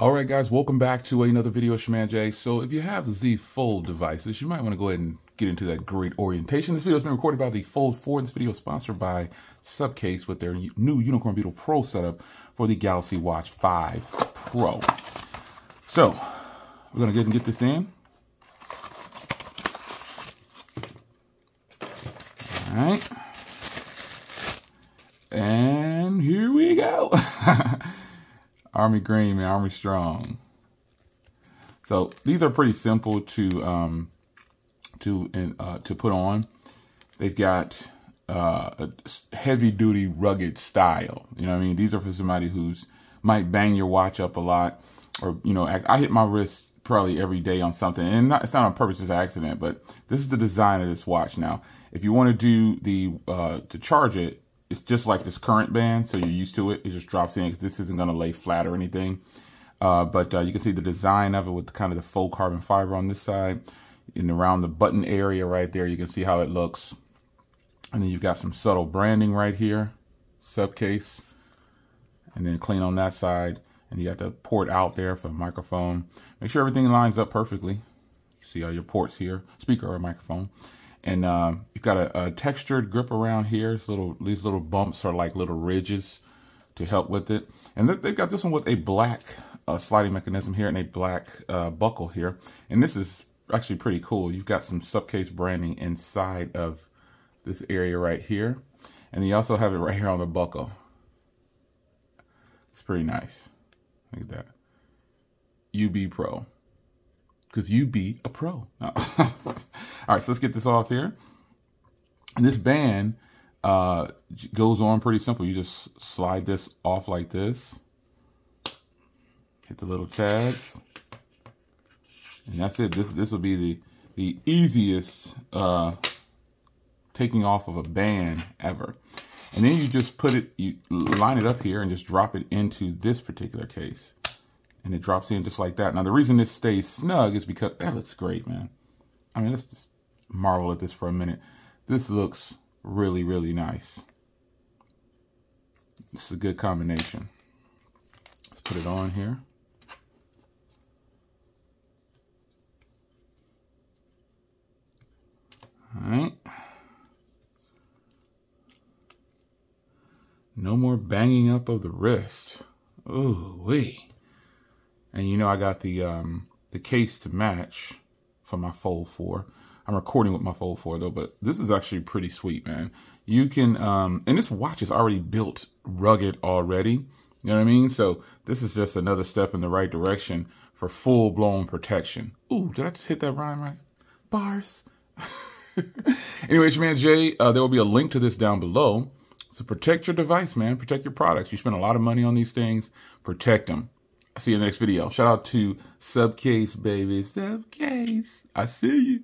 All right, guys, welcome back to another video. It's your man Jay. So if you have the Z Fold devices, you might want to go ahead and get into that great orientation. This video has been recorded by the Fold 4. This video is sponsored by Supcase with their new Unicorn Beetle Pro setup for the Galaxy Watch 5 Pro. So we're going to go ahead and get this in. All right. And here we go. Army green, man, Army strong. So these are pretty simple to put on. They've got a heavy duty, rugged style. You know what I mean? These are for somebody who's might bang your watch up a lot, or I hit my wrist probably every day on something, and it's not on purpose, it's an accident. But this is the design of this watch. Now, if you want to do the to charge it, it's just like this current band, so you're used to it. It just drops in because this isn't going to lay flat or anything. But you can see the design of it with kind of the faux carbon fiber on this side. And around the button area right there, you can see how it looks. And then you've got some subtle branding right here, Supcase. And then clean on that side. And you got the port out there for the microphone. Make sure everything lines up perfectly. You see all your ports here, speaker or microphone. And you've got a textured grip around here. These little bumps are like little ridges to help with it. And they've got this one with a black sliding mechanism here and a black buckle here. And this is actually pretty cool. You've got some Supcase branding inside of this area right here. And you also have it right here on the buckle. It's pretty nice. Look at that. UB Pro. Because you be a pro. No. All right, so let's get this off here. And this band goes on pretty simple. You just slide this off like this. Hit the little tabs. And that's it. This will be the easiest taking off of a band ever. And then you just you line it up here and just drop it into this particular case. And it drops in just like that. Now, the reason this stays snug is because that looks great, man. I mean, let's just marvel at this for a minute. This looks really, really nice. This is a good combination. Let's put it on here. All right. No more banging up of the wrist. Ooh wee. And I got the case to match for my Fold 4. I'm recording with my Fold 4 though, but this is actually pretty sweet, man. You can, and this watch is already built rugged already. You know what I mean? So this is just another step in the right direction for full-blown protection. Ooh, did I just hit that rhyme right? Bars. Anyway, it's your man Jay. There will be a link to this down below. So protect your device, man. Protect your products. You spend a lot of money on these things. Protect them. I'll see you in the next video. Shout out to Supcase, baby. Supcase. I see you.